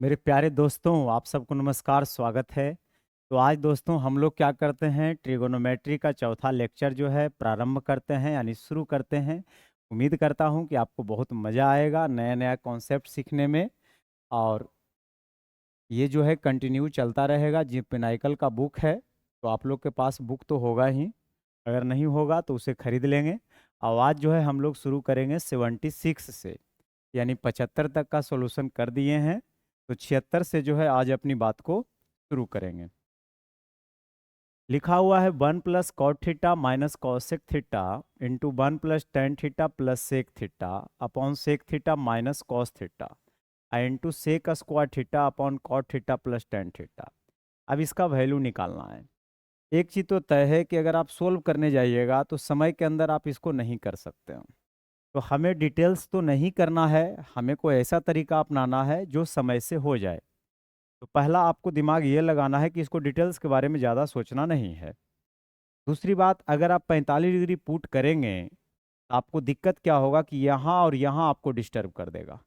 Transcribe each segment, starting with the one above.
मेरे प्यारे दोस्तों, आप सबको नमस्कार, स्वागत है। तो आज दोस्तों हम लोग क्या करते हैं, ट्रिगोनोमेट्री का चौथा लेक्चर जो है प्रारंभ करते हैं, यानी शुरू करते हैं। उम्मीद करता हूं कि आपको बहुत मज़ा आएगा नया नया कॉन्सेप्ट सीखने में। और ये जो है कंटिन्यू चलता रहेगा। जी पिनाइकल का बुक है, तो आप लोग के पास बुक तो होगा ही। अगर नहीं होगा तो उसे खरीद लेंगे। आवाज़ जो है हम लोग शुरू करेंगे 76 से, यानी 75 तक का सॉल्यूशन कर दिए हैं। तो 76 से जो है आज अपनी बात को शुरू करेंगे। लिखा हुआ है 1 + cot theta minus cosec theta into 1 + tan theta plus sec theta upon sec theta minus cos theta into sec square theta upon cot theta plus tan theta. अब इसका वैल्यू निकालना है। एक चीज़ तो तय है कि अगर आप सोल्व करने जाइएगा तो समय के अंदर आप इसको नहीं कर सकते हो। तो हमें डिटेल्स तो नहीं करना है, हमें कोई ऐसा तरीका अपनाना है जो समय से हो जाए। तो पहला आपको दिमाग ये लगाना है कि इसको डिटेल्स के बारे में ज़्यादा सोचना नहीं है। दूसरी बात, अगर आप 45 डिग्री पुट करेंगे तो आपको दिक्कत क्या होगा कि यहाँ और यहाँ आपको डिस्टर्ब कर देगा।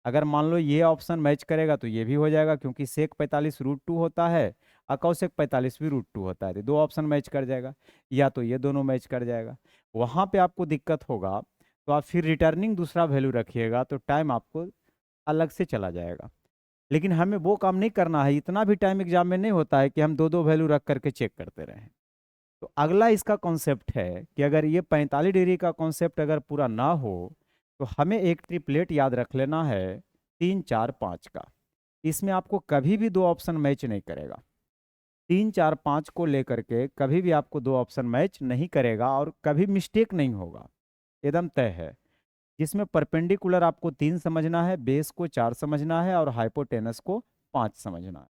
अगर मान लो ये ऑप्शन मैच करेगा तो ये भी हो जाएगा, क्योंकि सेक 45 √2 होता है और कौसेक 45 भी √2 होता है, तो दो ऑप्शन मैच कर जाएगा। या तो ये दोनों मैच कर जाएगा, वहाँ पे आपको दिक्कत होगा। तो आप फिर रिटर्निंग दूसरा वैल्यू रखिएगा तो टाइम आपको अलग से चला जाएगा। लेकिन हमें वो काम नहीं करना है, इतना भी टाइम एग्जाम में नहीं होता है कि हम दो दो वैल्यू रख करके चेक करते रहें। तो अगला इसका कॉन्सेप्ट है कि अगर ये 45 डिग्री का कॉन्सेप्ट अगर पूरा ना हो तो हमें एक ट्रिपलेट याद रख लेना है 3 4 5 का। इसमें आपको कभी भी दो ऑप्शन मैच नहीं करेगा। 3 4 5 को लेकर के कभी भी आपको दो ऑप्शन मैच नहीं करेगा और कभी मिस्टेक नहीं होगा, एकदम तय है। जिसमें परपेंडिकुलर आपको 3 समझना है, बेस को 4 समझना है और हाइपोटेनस को 5 समझना है।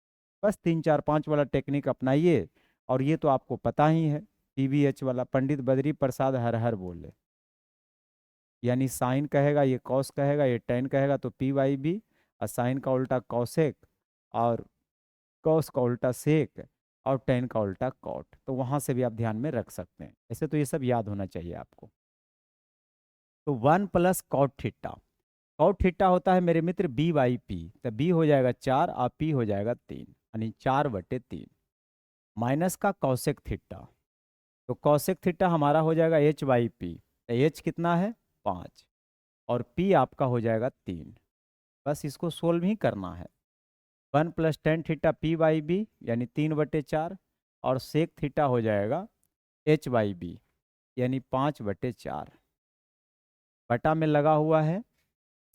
बस 3 4 5 वाला टेक्निक अपनाइए। और ये तो आपको पता ही है, पीवीएच वाला, पंडित बद्री प्रसाद हर हर बोले। यानी साइन कहेगा ये कॉस कहेगा, ये टेन कहेगा तो पी वाई बी, और साइन का उल्टा कॉसेक, और कॉस का उल्टा सेक, और टेन का उल्टा कॉट। तो वहां से भी आप ध्यान में रख सकते हैं। ऐसे तो ये सब याद होना चाहिए आपको। तो 1 + cot थीटा, कॉट थीटा होता है मेरे मित्र B/P। तो बी हो जाएगा 4 और पी हो जाएगा 3, यानी 4/3। माइनस का कौसेक थीटा, तो कौसेक थीटा हमारा हो जाएगा H/P। तो H कितना है 5, और P आपका हो जाएगा 3। बस इसको सोल्व ही करना है। 1 + tan थीटा P/B यानी 3/4, और सेक थीटा हो जाएगा H/B यानी 5/4। बटा में लगा हुआ है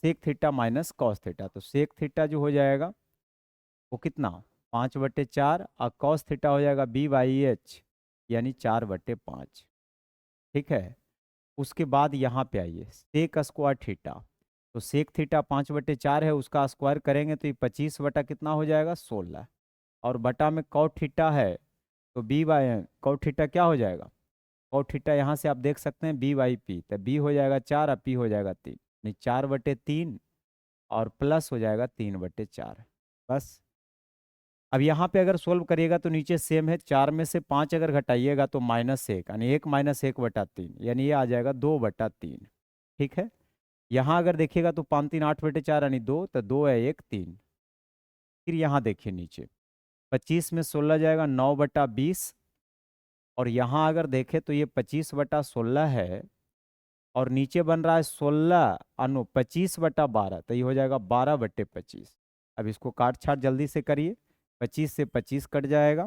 sec theta minus cos theta, तो सेक थीटा जो हो जाएगा वो कितना 5/4, और कॉस थीटा हो जाएगा B/H यानी 4/5। ठीक है। उसके बाद यहाँ पे आइए सेक स्क्वायर थीटा। तो सेक थीटा 5/4 है, उसका स्क्वायर करेंगे तो ये 25 बटा कितना हो जाएगा 16। और बटा में कॉट थीटा है, तो कॉट थीटा क्या हो जाएगा, कॉट थीटा यहाँ से आप देख सकते हैं B/P। तो B हो जाएगा 4 और P हो जाएगा 3, नहीं 4/3, और प्लस हो जाएगा 3/4। बस। अब यहाँ पे अगर सोल्व करिएगा तो नीचे सेम है, 4 में से 5 अगर घटाइएगा तो -1, यानी 1 - 1/3, यानी ये आ जाएगा 2/3। ठीक है। यहाँ अगर देखिएगा तो 5 3 8/4 यानी 2, तो 2 है 1 3। फिर यहाँ देखिए नीचे 25 में 16 जाएगा 9/20, और यहाँ अगर देखें तो ये 25/16 है, और नीचे बन रहा है 16 अनु 25/12, तो ये हो जाएगा 12/25। अब इसको काट छाट जल्दी से करिए। 25 से 25 कट जाएगा,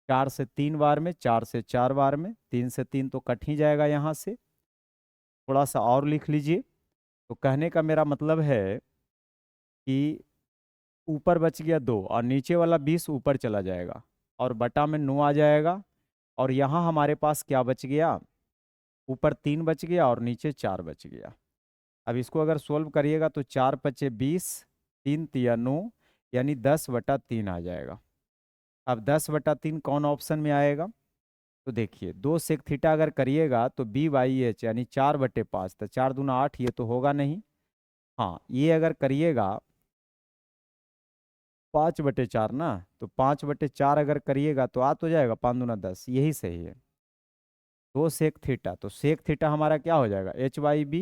4 से 3 बार में, 4 से 4 बार में, 3 से 3 तो कट ही जाएगा। यहाँ से थोड़ा सा और लिख लीजिए। तो कहने का मेरा मतलब है कि ऊपर बच गया 2 और नीचे वाला 20 ऊपर चला जाएगा, और बटा में 9 आ जाएगा। और यहाँ हमारे पास क्या बच गया, ऊपर 3 बच गया और नीचे 4 बच गया। अब इसको अगर सोल्व करिएगा तो 4 पचे 20, 3 तिया 9, यानी 10/3 आ जाएगा। अब 10/3 कौन ऑप्शन में आएगा, तो देखिए 2 सेक थीटा अगर करिएगा तो B/H यानी 4/5, तो 4 दूना 8, ये तो होगा नहीं। हाँ, ये अगर करिएगा 5/4 ना, तो 5/4 अगर करिएगा तो आ तो जाएगा 5 दूना 10, यही सही है। 2 सेक थीटा, तो सेक थीटा हमारा क्या हो जाएगा H/B,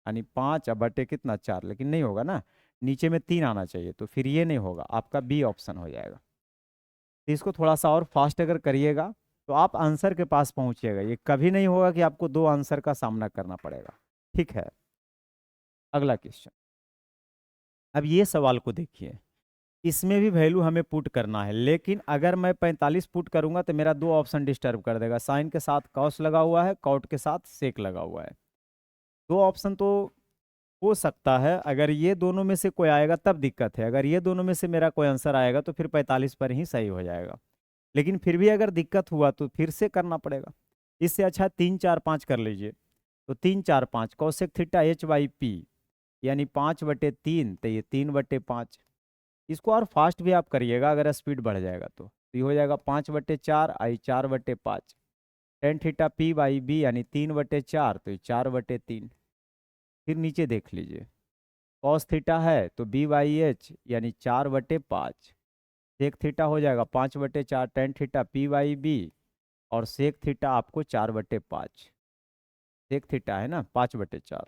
यानी 5 अब बटे कितना 4, लेकिन नहीं होगा ना, नीचे में 3 आना चाहिए, तो फिर ये नहीं होगा, आपका बी ऑप्शन हो जाएगा। तो इसको थोड़ा सा और फास्ट अगर करिएगा तो आप आंसर के पास पहुंचिएगा। ये कभी नहीं होगा कि आपको 2 आंसर का सामना करना पड़ेगा। ठीक है, अगला क्वेश्चन। अब ये सवाल को देखिए, इसमें भी वैल्यू हमें पुट करना है, लेकिन अगर मैं 45 पुट करूंगा तो मेरा 2 ऑप्शन डिस्टर्ब कर देगा। साइन के साथ कॉस लगा हुआ है, कॉट के साथ सेक लगा हुआ है। 2 ऑप्शन तो हो सकता है, अगर ये दोनों में से कोई आएगा तब दिक्कत है। अगर ये दोनों में से मेरा कोई आंसर आएगा तो फिर 45 पर ही सही हो जाएगा। लेकिन फिर भी अगर दिक्कत हुआ तो फिर से करना पड़ेगा। इससे अच्छा 3 4 5 कर लीजिए। तो 3 4 5 कौशिक थीटा H/P यानी 5/3, तो ये 3/5। इसको और फास्ट भी आप करिएगा, अगर स्पीड बढ़ जाएगा तो ये हो जाएगा 5/4 आई 4/5। टेन थीटा P/B यानी 3/4, तो ये 4/3। फिर नीचे देख लीजिए, कॉस थीटा है तो B/H यानी 4/5। सेक थीटा हो जाएगा 5/4 टेन थीटा P/B, और सेक थीटा आपको 4/5। सेक थीटा है ना 5/4,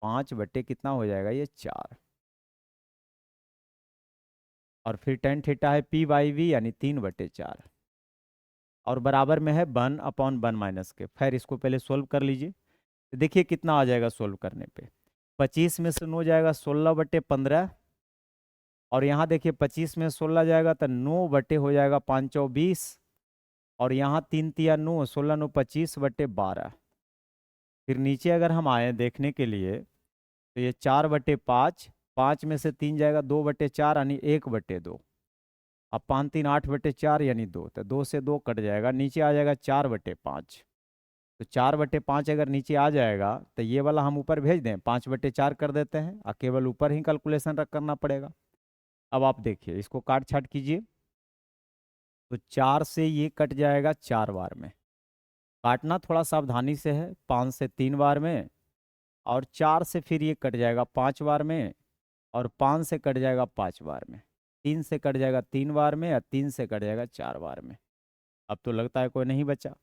5 कितना हो जाएगा ये 4। और फिर टेन थीटा है P/B यानी 3/4, और बराबर में है 1/1 के। खैर इसको पहले सोल्व कर लीजिए। तो देखिए कितना आ जाएगा सोल्व करने पे। 25 में से 9 जाएगा 16/15, और यहाँ देखिए 25 में 16 जाएगा तो 9 हो जाएगा 5 20, और यहाँ 3 3 9, 16 9 25/12। फिर नीचे अगर हम आए देखने के लिए तो ये 4/5, 5 में से 3 जाएगा 2/4 यानी 1/2। अब 5 3 8/4 यानी 2, तो 2 से 2 कट जाएगा, नीचे आ जाएगा 4/5। तो 4/5 अगर नीचे आ जाएगा तो ये वाला हम ऊपर भेज दें, 5/4 कर देते हैं, और केवल ऊपर ही कैलकुलेशन रख करना पड़ेगा। अब आप देखिए इसको काट छाट कीजिए, तो 4 से ये कट जाएगा 4 बार में। काटना थोड़ा सावधानी से है, 5 से 3 बार में, और 4 से फिर ये कट जाएगा 5 बार में, और 5 से कट जाएगा 5 बार में, 3 से कट जाएगा 3 बार में, या 3 से कट जाएगा 4 बार में। अब तो लगता है कोई नहीं बचा,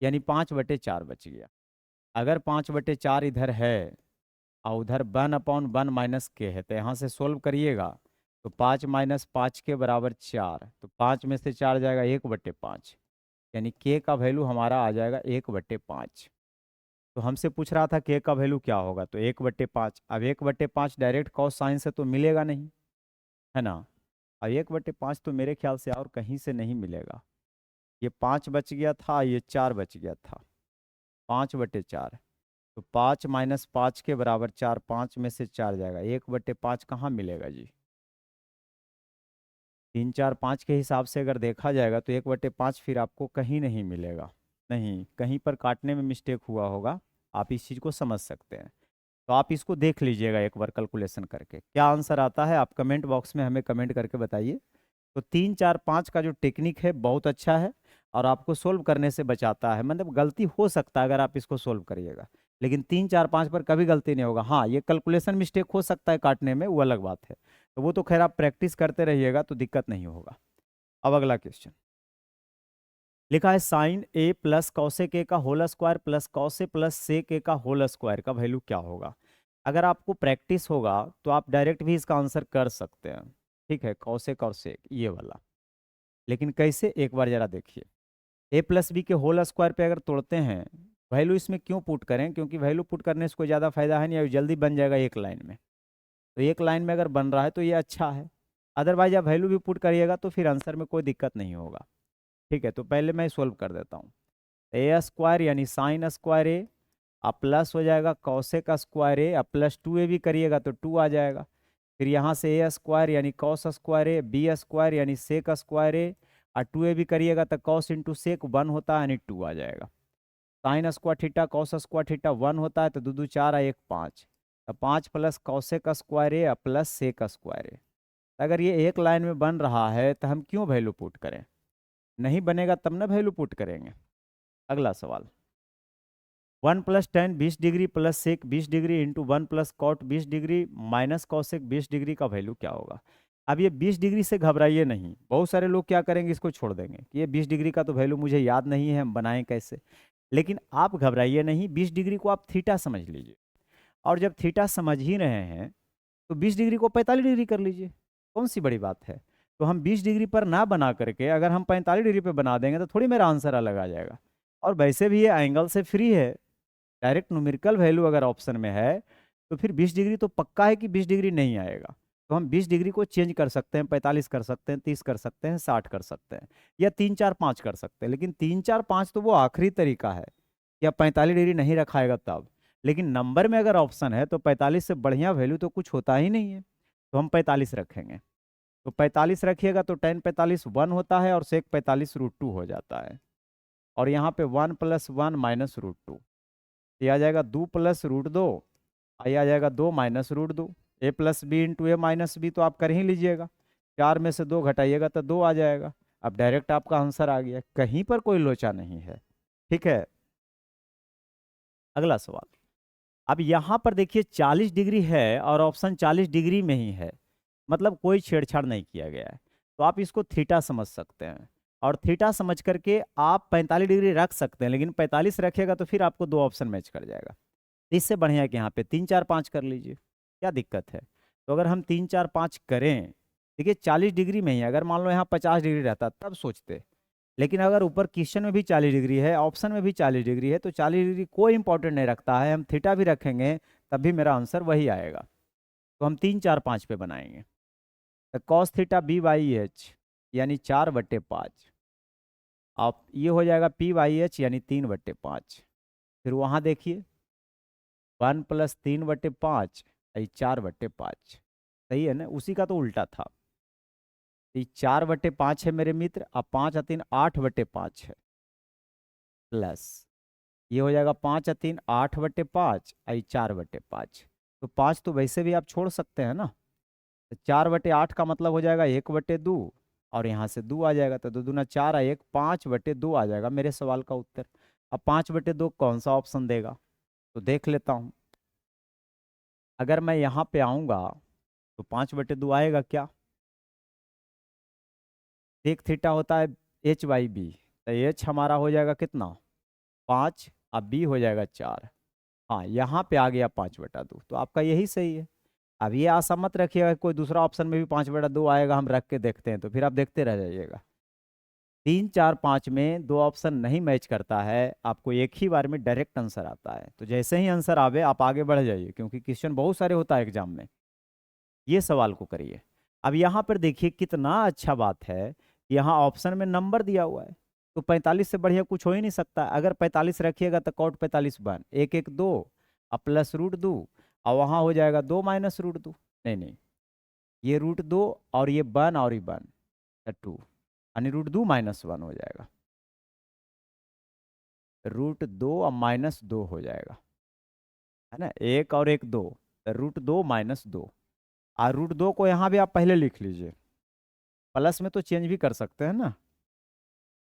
यानी 5/4 बच गया। अगर 5/4 इधर है और उधर 1/1 - k है, तो यहाँ से सोल्व करिएगा तो 5 - 5 के बराबर 4, तो 5 में से 4 जाएगा 1/5, यानी k का वैल्यू हमारा आ जाएगा 1/5। तो हमसे पूछ रहा था k का वैल्यू क्या होगा, तो 1/5। अब 1/5 डायरेक्ट कॉस साइन से तो मिलेगा नहीं, है ना। और 1/5 तो मेरे ख्याल से और कहीं से नहीं मिलेगा। ये 5 बच गया था, ये 4 बच गया था, 5/4। तो 5 - 5 के बराबर 4, 5 में से 4 जाएगा, 1/5 कहाँ मिलेगा जी। 3 4 5 के हिसाब से अगर देखा जाएगा तो 1/5 फिर आपको कहीं नहीं मिलेगा। नहीं, कहीं पर काटने में मिस्टेक हुआ होगा, आप इस चीज़ को समझ सकते हैं। तो आप इसको देख लीजिएगा एक बार कैलकुलेशन करके, क्या आंसर आता है आप कमेंट बॉक्स में हमें कमेंट करके बताइए। तो 3 4 5 का जो टेक्निक है बहुत अच्छा है, और आपको सोल्व करने से बचाता है। मतलब गलती हो सकता है अगर आप इसको सोल्व करिएगा, लेकिन 3 4 5 पर कभी गलती नहीं होगा। हाँ, ये कैलकुलेशन मिस्टेक हो सकता है काटने में, वो अलग बात है। तो वो तो खैर आप प्रैक्टिस करते रहिएगा तो दिक्कत नहीं होगा। अब अगला क्वेश्चन लिखा है, sign A plus cosec A का whole square plus cos plus sec A का होल स्क्वायर का वैल्यू क्या होगा। अगर आपको प्रैक्टिस होगा तो आप डायरेक्ट भी इसका आंसर कर सकते हैं। ठीक है, कौसेक और सेक ये वाला, लेकिन कैसे एक बार जरा देखिए। ए प्लस बी के होल स्क्वायर पे अगर तोड़ते हैं, वैल्यू इसमें क्यों पुट करें, क्योंकि वैल्यू पुट करने से कोई ज़्यादा फायदा है नहीं, और जल्दी बन जाएगा एक लाइन में। तो एक लाइन में अगर बन रहा है तो ये अच्छा है। अदरवाइज आप वैल्यू भी पुट करिएगा तो फिर आंसर में कोई दिक्कत नहीं होगा। ठीक है, तो पहले मैं सोल्व कर देता हूँ। ए स्क्वायर यानी साइन स्क्वायर ए, अब प्लस हो जाएगा कौसेक स्क्वायर ए, अब प्लस 2a भी करिएगा तो 2 आ जाएगा। फिर यहाँ से ए स्क्वायर यानी कॉस स्क्वायर ए, बी स्क्वायर यानी सेक स्क्वायर ए, और 2a भी करिएगा तो कॉस इंटू सेक 1 होता है, यानी 2 आ जाएगा। Sign square theta cos square theta 1 होता है, तो 2 2 4 1 5, तो 5 प्लस कौसेक स्क्वायर ए प्लस सेक स्क्वायर ए। अगर ये एक लाइन में बन रहा है तो हम क्यों वैल्यू पुट करें, नहीं बनेगा तब ना वैल्यू पुट करेंगे। अगला सवाल, 1 + tan 20 degree plus sec 20 degree into 1 + cot 20 degree minus cosec 20 degree का वैल्यू क्या होगा। अब ये 20 डिग्री से घबराइए नहीं, बहुत सारे लोग क्या करेंगे इसको छोड़ देंगे कि ये 20 डिग्री का तो वैल्यू मुझे याद नहीं है, हम बनाएं कैसे। लेकिन आप घबराइए नहीं, 20 डिग्री को आप थीटा समझ लीजिए, और जब थीटा समझ ही रहे हैं तो 20 डिग्री को 45 डिग्री कर लीजिए, कौन सी बड़ी बात है। तो हम 20 डिग्री पर ना बना करके अगर हम 45 डिग्री पे बना देंगे तो थोड़ी मेरा आंसर अलग आ जाएगा। और वैसे भी ये एंगल से फ्री है, डायरेक्ट न्यूमेरिकल वैल्यू अगर ऑप्शन में है तो फिर 20 डिग्री तो पक्का है कि 20 डिग्री नहीं आएगा। तो हम 20 डिग्री को चेंज कर सकते हैं, 45 कर सकते हैं, 30 कर सकते हैं, 60 कर सकते हैं, या 3 4 5 कर सकते हैं। लेकिन 3 4 5 तो वो आखिरी तरीका है कि अब 45 डिग्री नहीं रखाएगा तब। लेकिन नंबर में अगर ऑप्शन है तो 45 से बढ़िया वैल्यू तो कुछ होता ही नहीं है, तो हम 45 रखेंगे। तो 45 रखिएगा तो 10 45 1 होता है और सेक 45 √2 हो जाता है। और यहाँ पे 1 + 1 - √2, ये आ जाएगा 2 + √2, ये आ जाएगा 2 - √2। a + b × a - b तो आप कर ही लीजिएगा, 4 में से 2 घटाइएगा तो 2 आ जाएगा। अब डायरेक्ट आपका आंसर आ गया, कहीं पर कोई लोचा नहीं है। ठीक है, अगला सवाल। अब यहाँ पर देखिए 40 डिग्री है और ऑप्शन 40 डिग्री में ही है, मतलब कोई छेड़छाड़ नहीं किया गया है। तो आप इसको थीटा समझ सकते हैं, और थीटा समझ करके आप 45 डिग्री रख सकते हैं, लेकिन 45 रखिएगा तो फिर आपको 2 ऑप्शन मैच कर जाएगा। इससे बढ़िया है कि यहाँ पे 3 4 5 कर लीजिए, क्या दिक्कत है। तो अगर हम 3 4 5 करें, देखिए 40 डिग्री में ही, अगर मान लो यहाँ 50 डिग्री रहता तब सोचते, लेकिन अगर ऊपर क्वेश्चन में भी 40 डिग्री है, ऑप्शन में भी 40 डिग्री है, तो 40 डिग्री कोई इंपॉर्टेंट नहीं रखता है, हम थीटा भी रखेंगे तब भी मेरा आंसर वही आएगा। तो हम 3 4 5 पे बनाएंगे। तो कॉस थीटा b/h यानी 4/5, आप ये हो जाएगा p/h यानी 3/5। फिर वहाँ देखिए 1 + 3/5 ये 4/5, सही है ना, उसी का तो उल्टा था। ये 4/5 है मेरे मित्र, अब 5 और 3 8/5 है, प्लस ये हो जाएगा 5 और 3 8/5 आई 4/5। तो 5 तो वैसे भी आप छोड़ सकते हैं ना, तो 4/8 का मतलब हो जाएगा 1/2, और यहाँ से 2 आ जाएगा, तो 2 दूना 4 और 1 5/2 आ जाएगा मेरे सवाल का उत्तर। अब 5/2 कौन सा ऑप्शन देगा, तो देख लेता हूँ। अगर मैं यहाँ पे आऊँगा तो 5/2 आएगा क्या। सेक थीटा होता है h/b, तो h हमारा हो जाएगा कितना 5, अब b हो जाएगा 4। हाँ, यहाँ पे आ गया 5/2, तो आपका यही सही है। अब ये आशा मत रखिएगा कोई दूसरा ऑप्शन में भी 5/2 आएगा, हम रख के देखते हैं, तो फिर आप देखते रह जाइएगा। 3 4 5 में 2 ऑप्शन नहीं मैच करता है, आपको एक ही बार में डायरेक्ट आंसर आता है। तो जैसे ही आंसर आवे आप आगे बढ़ जाइए, क्योंकि क्वेश्चन बहुत सारे होता है एग्जाम में। ये सवाल को करिए। अब यहाँ पर देखिए कितना अच्छा बात है, यहाँ ऑप्शन में नंबर दिया हुआ है, तो 45 से बढ़िया कुछ हो ही नहीं सकता। अगर 45 रखिएगा तो कॉट 45 बन 1 1 2 और प्लस √2, और वहाँ हो जाएगा 2 - √2। नहीं नहीं, ये √2 और ये 1 और ये 1 2, यानी √2 - 1 हो जाएगा, √2 और -2 हो जाएगा, है ना, 1 और 1 2, तो √2 - 2। और √2 को यहाँ भी आप पहले लिख लीजिए, प्लस में तो चेंज भी कर सकते हैं ना,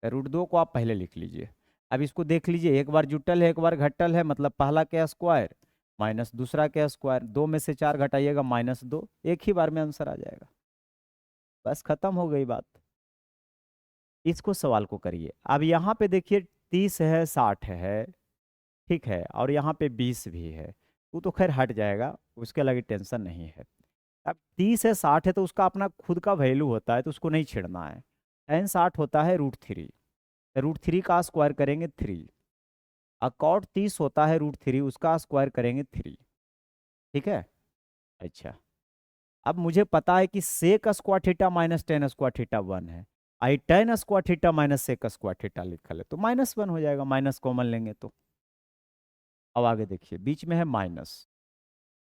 √2 को आप पहले लिख लीजिए। अब इसको देख लीजिए, एक बार जुटल है एक बार घटल है, मतलब पहला के स्क्वायर माइनस दूसरा के स्क्वायर, 2 में से 4 घटाइएगा -2, एक ही बार में आंसर आ जाएगा। बस खत्म हो गई बात। इसको सवाल को करिए। अब यहाँ पे देखिए 30 है 60 है, ठीक है, और यहाँ पे 20 भी है, वो तो खैर हट जाएगा, उसके अलग टेंशन नहीं है। अब 30 है 60 है तो उसका अपना खुद का वैल्यू होता है, तो उसको नहीं छेड़ना है। tan 60 होता है √3, √3 का स्क्वायर करेंगे 3, और cot 30 होता है √3, उसका स्क्वायर करेंगे 3। ठीक है, अच्छा। अब मुझे पता है कि sec square theta minus tan square theta 1 है, आई tan square theta minus sec square theta लिखा है, तो -1 हो जाएगा, माइनस कॉमन लेंगे तो। अब आगे देखिए बीच में है माइनस,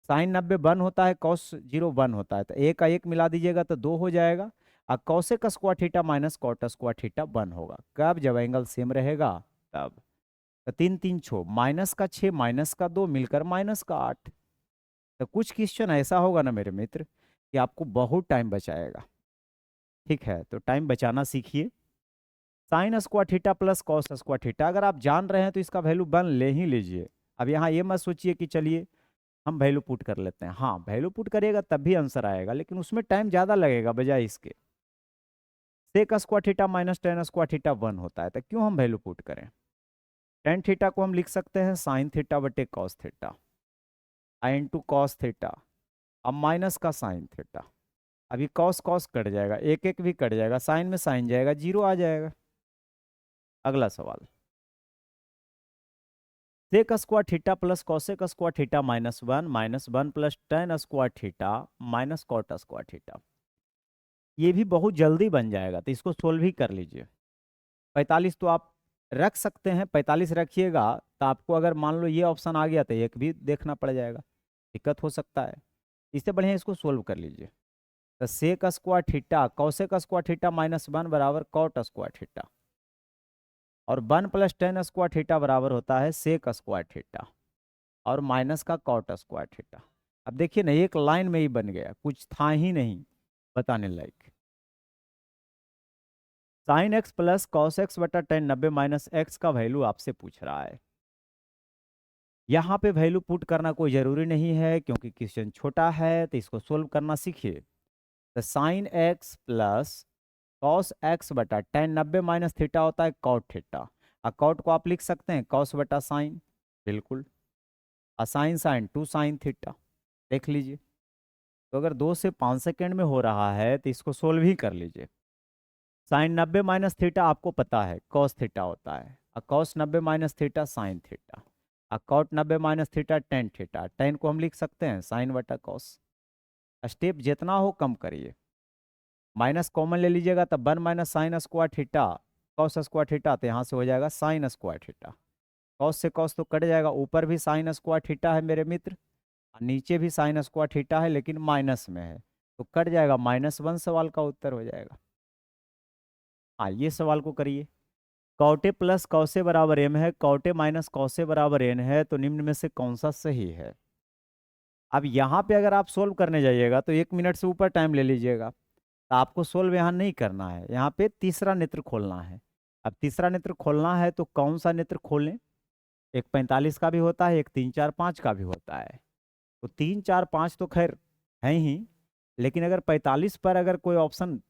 साइन 90 1 होता है, कॉस 0 1 होता है, तो एक का एक मिला दीजिएगा तो 2 हो जाएगा, और cosec square theta minus cot square theta 1 होगा। कब, जब एंगल सेम रहेगा तब। तो 3 3 6 -6 -2 मिलकर -8। तो कुछ क्वेश्चन ऐसा होगा ना मेरे मित्र कि आपको बहुत टाइम बचाएगा। ठीक है, तो टाइम बचाना सीखिए। Sign square theta plus cos square theta अगर आप जान रहे हैं तो इसका वैल्यू 1 ले ही लीजिए। अब यहाँ ये मत सोचिए कि चलिए हम वैल्यू पुट कर लेते हैं, हाँ वैल्यू पुट करिएगा तब भी आंसर आएगा, लेकिन उसमें टाइम ज़्यादा लगेगा बजाय इसके। Sec square theta minus tan square theta 1 होता है, तो क्यों हम वैल्यू पुट करें। टेन थीटा को हम लिख सकते हैं साइन थीटा बटे कॉस थीटा, आई इंटू कॉस थीटा अब माइनस का साइन थीटा, अभी कॉस कॉस कट जाएगा, एक एक भी कट जाएगा, साइन में साइन जाएगा, जीरो आ जाएगा। अगला सवाल, sec square theta plus cosec square theta minus one plus tan square theta minus cot square theta. ये भी बहुत जल्दी बन जाएगा, तो इसको सोल्व ही कर लीजिए। 45 तो आप रख सकते हैं, 45 रखिएगा तो आपको अगर मान लो ये ऑप्शन आ गया तो एक भी देखना पड़ जाएगा, दिक्कत हो सकता है। इससे बढ़िया इसको सोल्व कर लीजिए। तो sec square theta cosec square theta minus one बराबर कॉट स्क्वायर थीटा, और one plus tan square theta बराबर होता है सेक स्क्वायर थीटा और माइनस का कॉट स्क्वायर थीटा। अब देखिए ना, एक लाइन में ही बन गया, कुछ था ही नहीं बताने लायक। Sine x plus cos x बटा टेन 90 माइनस एक्स का वैल्यू आपसे पूछ रहा है। यहाँ पे वैल्यू पुट करना कोई ज़रूरी नहीं है क्योंकि क्वेश्चन छोटा है, तो इसको सोल्व करना सीखिए। तो sign x plus cos x बटा टेन 90 माइनस थीटा होता है कॉट थीटा, और कॉट को आप लिख सकते हैं कॉस बटा साइन, बिल्कुल। और sine sine two sine theta, देख लीजिए। तो अगर 2 से 5 सेकेंड में हो रहा है तो इसको सोल्व ही कर लीजिए। साइन 90 माइनस थीटा आपको पता है कॉस थीटा होता है, और cos 90 minus theta sine theta, और cot 90 minus theta tan theta. Tan को हम लिख सकते हैं साइन बटा कॉस। स्टेप जितना हो कम करिए, माइनस कॉमन ले लीजिएगा तब one minus sign square theta cos square theta, तो यहाँ से हो जाएगा साइन स्क्वायर थीटा। कॉस से कॉस तो कट जाएगा, ऊपर भी साइन स्क्वायर थीटा है मेरे मित्र, और नीचे भी साइन स्क्वायर थीटा है लेकिन माइनस में है, तो कट जाएगा, माइनस वन सवाल का उत्तर हो जाएगा। हाँ, ये सवाल को करिए। कॉटे प्लस कौसे बराबर एम है, कॉटे माइनस कौसे बराबर एन है, तो निम्न में से कौन सा सही है। अब यहाँ पे अगर आप सोल्व करने जाइएगा तो 1 मिनट से ऊपर टाइम ले लीजिएगा, तो आपको सोल्व यहाँ नहीं करना है, यहाँ पे तीसरा नेत्र खोलना है। अब तीसरा नेत्र खोलना है तो कौन सा नेत्र खोलें, एक 45 का भी होता है, एक 3 4 5 का भी होता है। तो 3 4 5 तो खैर है ही, लेकिन अगर 45 पर अगर कोई ऑप्शन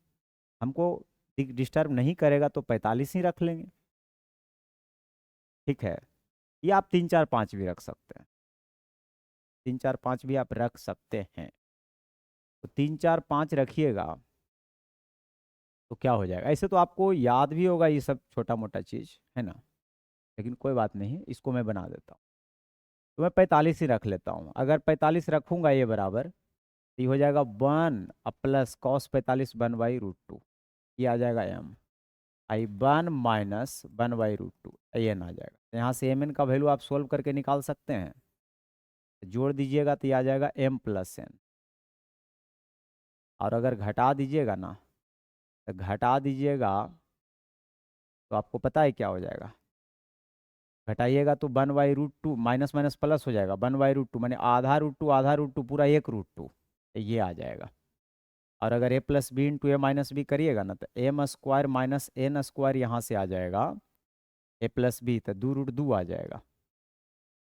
हमको डिस्टर्ब नहीं करेगा तो 45 ही रख लेंगे, ठीक है। या आप 3 4 5 भी रख सकते हैं, 3 4 5 भी आप रख सकते हैं। तो 3 4 5 रखिएगा तो क्या हो जाएगा। ऐसे तो आपको याद भी होगा ये सब छोटा मोटा चीज़ है ना, लेकिन कोई बात नहीं, इसको मैं बना देता हूँ। तो मैं 45 ही रख लेता हूँ। अगर 45 रखूंगा ये बराबर, तो ये हो जाएगा one plus cos 45 one by root two, ये आ जाएगा M I one minus one by root two, N आ जाएगा। तो यहाँ से एम एन का वैल्यू आप सोल्व करके निकाल सकते हैं, जोड़ दीजिएगा तो ये आ जाएगा एम प्लस एन, और अगर घटा दीजिएगा ना, तो घटा दीजिएगा तो आपको पता है क्या हो जाएगा। घटाइएगा तो one by root two, minus minus plus हो जाएगा, वन बाई रूट टू मैंने आधा रूट टू पूरा एक रूट टू, ये आ जाएगा। और अगर A plus B into A minus B करिएगा ना, तो M square minus N square यहाँ से आ जाएगा, ए प्लस बी तो दो रूट दो आ जाएगा,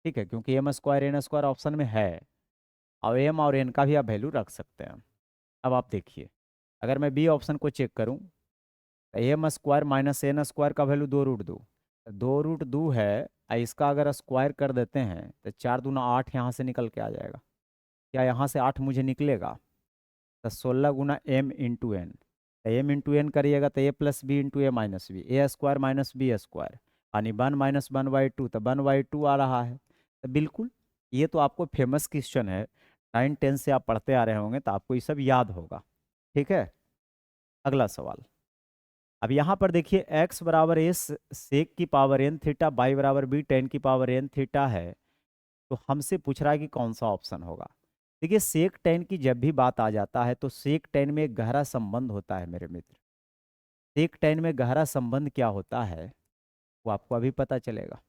ठीक है, क्योंकि M square N square option में है, और एम और एन का भी आप वैल्यू रख सकते हैं। अब आप देखिए, अगर मैं बी ऑप्शन को चेक करूँ, तो M square minus N square का वैल्यू दो रूट दो, दो रूट दो है, और इसका अगर स्क्वायर कर देते हैं तो चार दूना आठ यहाँ से निकल के आ जाएगा। क्या यहाँ से आठ मुझे निकलेगा, तो 16 गुना M into N, M into N करिएगा तो A plus B into A minus B, A square minus B square, यानी one minus one by two, तो वन बाई टू आ रहा है। तो बिल्कुल, ये तो आपको फेमस क्वेश्चन है, 9 10 से आप पढ़ते आ रहे होंगे तो आपको ये सब याद होगा, ठीक है। अगला सवाल, अब यहाँ पर देखिए x बराबर एस सेक की पावर एन थीटा, बाई बराबर बी टेन की पावर एन थीटा है, तो हमसे पूछ रहा है कि कौन सा ऑप्शन होगा। देखिए, सेक टेन की जब भी बात आ जाता है तो सेक टेन में एक गहरा संबंध होता है मेरे मित्र। सेक टेन में गहरा संबंध क्या होता है वो आपको अभी पता चलेगा।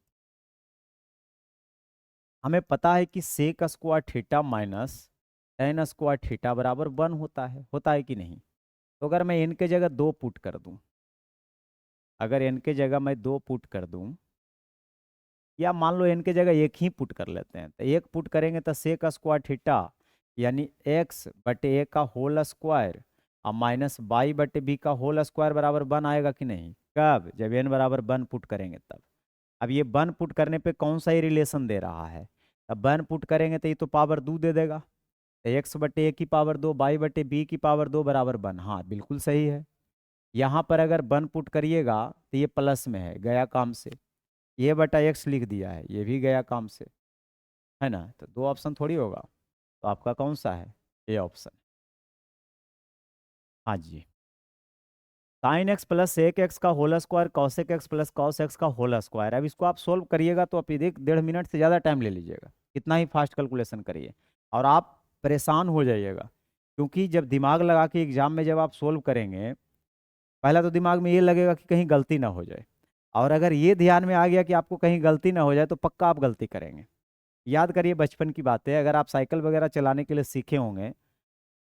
हमें पता है कि sec square theta minus tan square theta बराबर वन होता है कि नहीं। तो अगर मैं इनके जगह दो पुट कर दूं, अगर इनके जगह मैं दो पुट कर दूं, या मान लो इनके जगह एक ही पुट कर लेते हैं, तो एक पुट करेंगे तो सेक स्क्वायर थीटा यानी एक्स बटे ए का होल स्क्वायर और माइनस बाई बटे बी का होल स्क्वायर बराबर वन आएगा कि नहीं। कब, जब एन बराबर वन पुट करेंगे तब। अब ये वन पुट करने पे कौन सा ही रिलेशन दे रहा है, अब वन पुट करेंगे तो ये तो पावर दो दे देगा, तो एक्स बटे ए की पावर 2 बाई बटे बी की पावर 2 बराबर 1। हाँ बिल्कुल सही है। यहाँ पर अगर 1 पुट करिएगा तो ये प्लस में है, गया काम से। ये बटा एक्स लिख दिया है, ये भी गया काम से, है ना। तो दो ऑप्शन थोड़ी होगा, तो आपका कौन सा है? A option. हाँ जी। Sine x plus sec x का whole square cosec x plus cos x का होल स्क्वायर। अब इसको आप सोल्व करिएगा तो आप ये 1.5 मिनट से ज़्यादा टाइम ले लीजिएगा, कितना ही फास्ट कैलकुलेशन करिए, और आप परेशान हो जाइएगा। क्योंकि जब दिमाग लगा के एग्जाम में जब आप सोल्व करेंगे, पहला तो दिमाग में ये लगेगा कि कहीं गलती ना हो जाए, और अगर ये ध्यान में आ गया कि आपको कहीं गलती ना हो जाए तो पक्का आप गलती करेंगे। याद करिए बचपन की बातें, अगर आप साइकिल वगैरह चलाने के लिए सीखे होंगे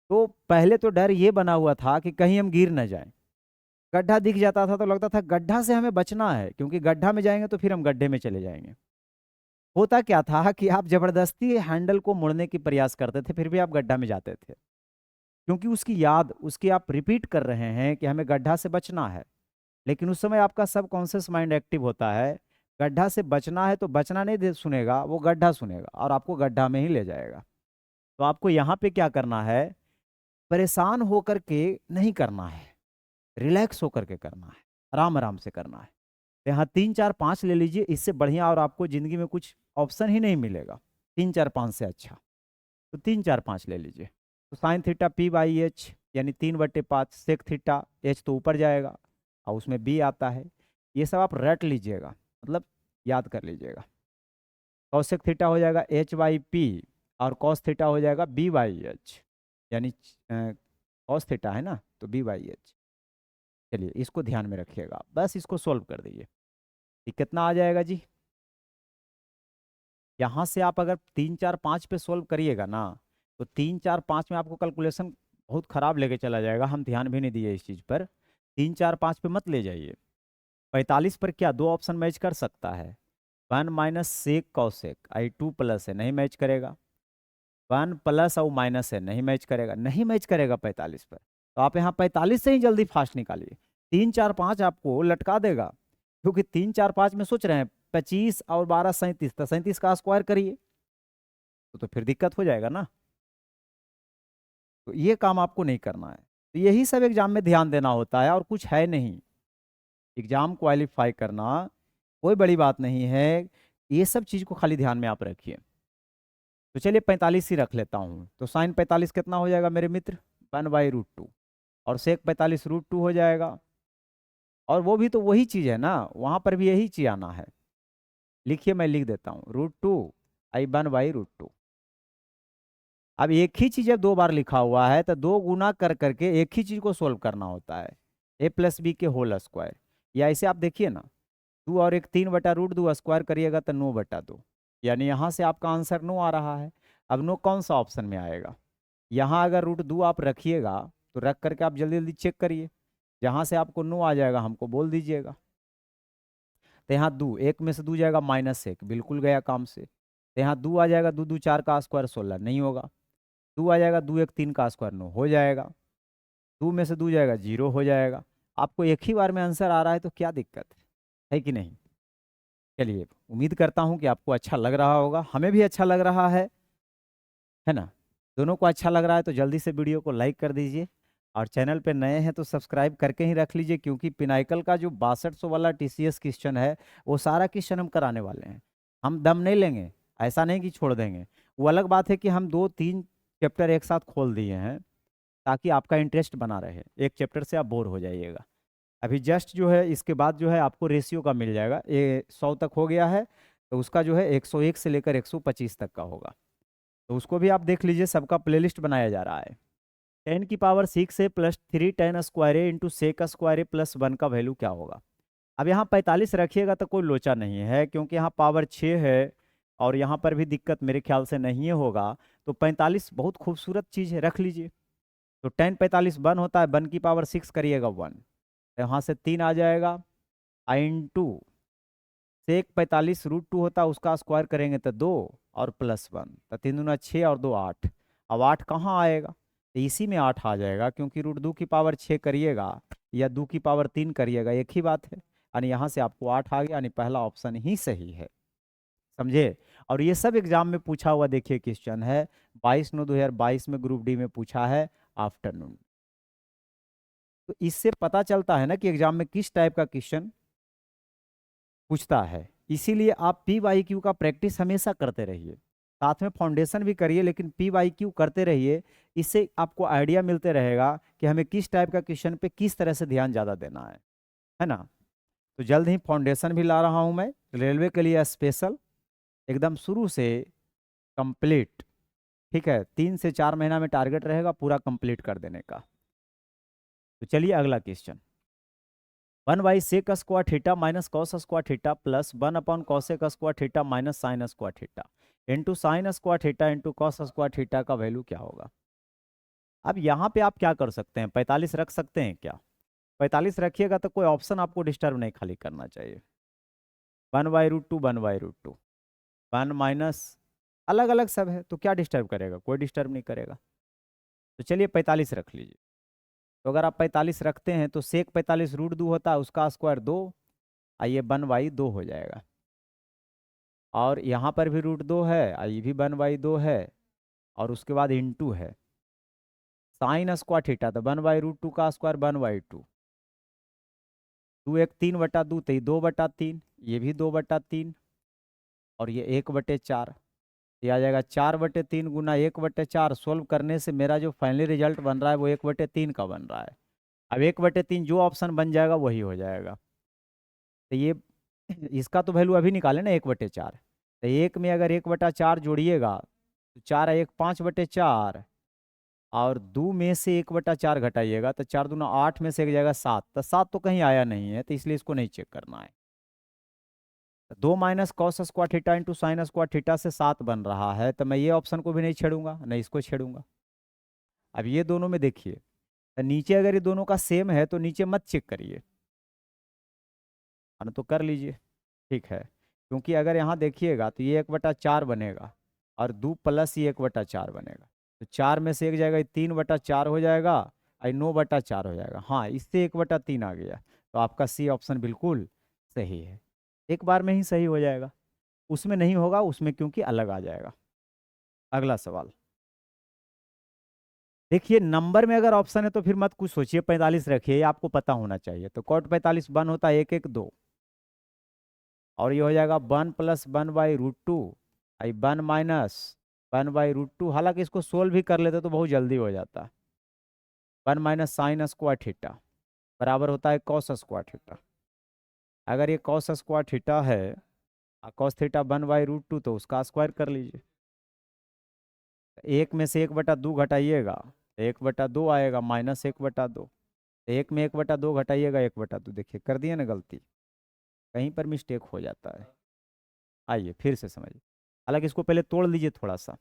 तो पहले तो डर ये बना हुआ था कि कहीं हम गिर ना जाएं। गड्ढा दिख जाता था तो लगता था गड्ढा से हमें बचना है, क्योंकि गड्ढा में जाएंगे तो फिर हम गड्ढे में चले जाएंगे। होता क्या था कि आप जबरदस्ती हैंडल को मोड़ने की प्रयास करते थे, फिर भी आप गड्ढा में जाते थे, क्योंकि उसकी याद, उसकी आप रिपीट कर रहे हैं कि हमें गड्ढा से बचना है। लेकिन उस समय आपका सब कॉन्शियस माइंड एक्टिव होता है, गड्ढा से बचना है तो बचना नहीं सुनेगा, वो गड्ढा सुनेगा और आपको गड्ढा में ही ले जाएगा। तो आपको यहाँ पे क्या करना है, परेशान होकर के नहीं करना है, रिलैक्स होकर के करना है, आराम आराम से करना है। तो यहाँ 3 4 5 ले लीजिए, इससे बढ़िया और आपको जिंदगी में कुछ ऑप्शन ही नहीं मिलेगा 3 4 5 से अच्छा। तो 3 4 5 ले लीजिए। तो sine theta P by H यानी 3/5, सेक थीटा एच तो ऊपर जाएगा और उसमें बी आता है। ये सब आप रट लीजिएगा, मतलब याद कर लीजिएगा। कॉसेक थीटा हो जाएगा एच बाई पी, और कॉस थीटा हो जाएगा बी बाई एच, यानी कॉस थीटा है ना, तो बी बाई एच। चलिए इसको ध्यान में रखिएगा, बस इसको सोल्व कर दीजिए। ये कितना आ जाएगा जी? यहाँ से आप अगर 3 4 5 पे सोल्व करिएगा ना, तो 3 4 5 में आपको कैलकुलेशन बहुत खराब लेके चला जाएगा। हम ध्यान भी नहीं दिए इस चीज़ पर, 3 4 5 पे मत ले जाइए। 45 पर क्या दो ऑप्शन मैच कर सकता है? 1 माइनस सेक कॉसेक, आई 2 प्लस है, नहीं मैच करेगा। 1 प्लस और माइनस है, नहीं मैच करेगा, नहीं मैच करेगा 45 पर। तो आप यहाँ 45 से ही जल्दी फास्ट निकालिए, 3 4 5 आपको लटका देगा। क्योंकि 3 4 5 में सोच रहे हैं 25 और 12 37, तो 37 का स्क्वायर करिए, तो फिर दिक्कत हो जाएगा ना। तो ये काम आपको नहीं करना है। तो यही सब एग्जाम में ध्यान देना होता है और कुछ है नहीं। एग्जाम क्वालिफाई करना कोई बड़ी बात नहीं है, ये सब चीज़ को खाली ध्यान में आप रखिए। तो चलिए 45 ही रख लेता हूँ। तो साइन 45 कितना हो जाएगा मेरे मित्र? 1/√2, और सेक 45 √2 हो जाएगा। और वो भी तो वही चीज़ है ना, वहाँ पर भी यही चीज़ आना है। लिखिए, मैं लिख देता हूँ, √2 आई 1/√2। अब एक ही चीज़ जब दो बार लिखा हुआ है तो दो गुना कर करके एक ही चीज़ को सोल्व करना होता है, ए प्लस बी के होल स्क्वायर। या ऐसे आप देखिए ना, 2 और 1 3/√2 स्क्वायर करिएगा तो 9/2, यानी यहाँ से आपका आंसर 9 आ रहा है। अब 9 कौन सा ऑप्शन में आएगा? यहाँ अगर √2 आप रखिएगा तो रख करके आप जल्दी जल्दी चेक करिए, जहाँ से आपको 9 आ जाएगा हमको बोल दीजिएगा। तो यहाँ 2, 1 में से 2 जाएगा -1, बिल्कुल गया काम से। तो यहाँ 2 आ जाएगा, 2 2 4 का स्क्वायर 16, नहीं होगा। 2 आ जाएगा, 2 1 3 का स्क्वायर 9 हो जाएगा। 2 में से 2 जाएगा, 0 हो जाएगा। आपको एक ही बार में आंसर आ रहा है तो क्या दिक्कत है कि नहीं? चलिए, उम्मीद करता हूँ कि आपको अच्छा लग रहा होगा, हमें भी अच्छा लग रहा है ना। दोनों को अच्छा लग रहा है तो जल्दी से वीडियो को लाइक कर दीजिए, और चैनल पे नए हैं तो सब्सक्राइब करके ही रख लीजिए, क्योंकि पिनाइकल का जो 6200 वाला टीसीएस क्वेश्चन है वो सारा क्वेश्चन हम कराने वाले हैं। हम दम नहीं लेंगे, ऐसा नहीं कि छोड़ देंगे। वो अलग बात है कि हम 2 3 चैप्टर एक साथ खोल दिए हैं ताकि आपका इंटरेस्ट बना रहे, एक चैप्टर से आप बोर हो जाइएगा। अभी जस्ट जो है इसके बाद जो है आपको रेशियो का मिल जाएगा, ये 100 तक हो गया है, तो उसका जो है 101 से लेकर 125 तक का होगा, तो उसको भी आप देख लीजिए। सबका प्लेलिस्ट बनाया जा रहा है। 10⁶ है प्लस 3 10 स्क्वायर ए इंटू सेक स्क्वायर ए प्लस 1 का वैल्यू क्या होगा? अब यहाँ 45 रखिएगा तो कोई लोचा नहीं है, क्योंकि यहाँ पावर 6 है, और यहाँ पर भी दिक्कत मेरे ख्याल से नहीं होगा। तो 45 बहुत खूबसूरत चीज़ है, रख लीजिए। तो 10 45 1 होता है, 1 की पावर 6 करिएगा 1, तो यहाँ से 3 आ जाएगा। आई इंटू सेक 45 √2 होता है, उसका स्क्वायर करेंगे तो 2 और प्लस 1, तो 3 दूना 6 और 2 8। अब 8 कहाँ आएगा? तो इसी में 8 आ जाएगा, क्योंकि √2 की पावर 6 करिएगा या 2 की पावर 3 करिएगा, एक ही बात है। यानी यहाँ से आपको 8 आ गया, यानी पहला ऑप्शन ही सही है, समझे। और ये सब एग्जाम में पूछा हुआ देखिए क्वेश्चन है, 22/9/2022 में ग्रुप डी में पूछा है आफ्टरनून। तो इससे पता चलता है ना कि एग्जाम में किस टाइप का क्वेश्चन पूछता है। इसीलिए आप PYQ का प्रैक्टिस हमेशा करते रहिए, साथ में फाउंडेशन भी करिए, लेकिन PYQ करते रहिए। इससे आपको आइडिया मिलते रहेगा कि हमें किस टाइप का क्वेश्चन पे किस तरह से ध्यान ज़्यादा देना है ना। तो जल्द ही फाउंडेशन भी ला रहा हूँ मैं रेलवे के लिए स्पेशल, एकदम शुरू से कंप्लीट। ठीक है, 3 से 4 महीना में टारगेट रहेगा पूरा कंप्लीट कर देने का। तो चलिए अगला question, 1/sec² theta minus cos² theta plus 1/cosec² theta minus sin² theta into sin² theta into cos² theta का वैल्यू क्या होगा। अब यहाँ पे आप क्या कर सकते हैं, 45 रख सकते हैं क्या? 45 रखिएगा तो कोई ऑप्शन आपको डिस्टर्ब नहीं खाली करना चाहिए। 1/√2 1/√2 1 माइनस, अलग अलग सब है तो क्या डिस्टर्ब करेगा, कोई डिस्टर्ब नहीं करेगा। तो चलिए 45 रख लीजिए। तो अगर आप 45 रखते हैं तो सेक 45 √2 होता है, उसका स्क्वायर 2, आइए 1/2 हो जाएगा। और यहाँ पर भी √2 है, ये भी 1/2 है, और उसके बाद इंटू है sin² थीटा, तो 1/√2 का स्क्वायर 1/2, 2 1 3/2, तो ये 2/3, ये भी 2/3, और ये 1/4, ये आ जाएगा 4/3 गुना 1/4। सोल्व करने से मेरा जो फाइनली रिजल्ट बन रहा है वो 1/3 का बन रहा है। अब 1/3 जो ऑप्शन बन जाएगा वही हो जाएगा। तो ये इसका तो वैल्यू अभी निकाले ना 1/4, तो 1 में अगर 1/4 जोड़िएगा तो 4 1 5/4, और 2 में से 1/4 घटाइएगा तो 4 दूना 8 में से एक जाएगा 7, तो 7 तो कहीं आया नहीं है, तो इसलिए इसको नहीं चेक करना है। 2 minus cos² theta into sin² theta से 7 बन रहा है, तो मैं ये ऑप्शन को भी नहीं छेड़ूंगा, नहीं इसको छेड़ूंगा। अब ये दोनों में देखिए, तो नीचे अगर ये दोनों का सेम है तो नीचे मत चेक करिए, तो कर लीजिए, ठीक है। क्योंकि अगर यहाँ देखिएगा तो ये 1/4 बनेगा, और 2 प्लस ये 1/4 बनेगा, तो 4 में से एक जाएगा, ये 3/4 हो जाएगा, और 9/4 हो जाएगा। हाँ, इससे 1/3 आ गया, तो आपका सी ऑप्शन बिल्कुल सही है, एक बार में ही सही हो जाएगा। उसमें नहीं होगा, उसमें क्योंकि अलग आ जाएगा। अगला सवाल देखिए, नंबर में अगर ऑप्शन है तो फिर मत कुछ सोचिए, 45 रखिए, ये आपको पता होना चाहिए। तो cot 45 1 होता है 1 1 2, और ये हो जाएगा 1 + 1/√2, 1 माइनस 1/√2। हालांकि इसको सोल्व भी कर लेते तो बहुत जल्दी हो जाता। 1 माइनस sin² थीटा बराबर होता है cos² थीटा। अगर ये cos² थीटा है, cos थीटा 1/√2, तो उसका स्क्वायर कर लीजिए। 1 में से 1/2 घटाइएगा तो 1/2 आएगा, माइनस 1/2। 1 में 1/2 घटाइएगा 1/2, देखिए कर दिए ना गलती, कहीं पर मिस्टेक हो जाता है। आइए फिर से समझिए, हालांकि इसको पहले तोड़ लीजिए थोड़ा सा।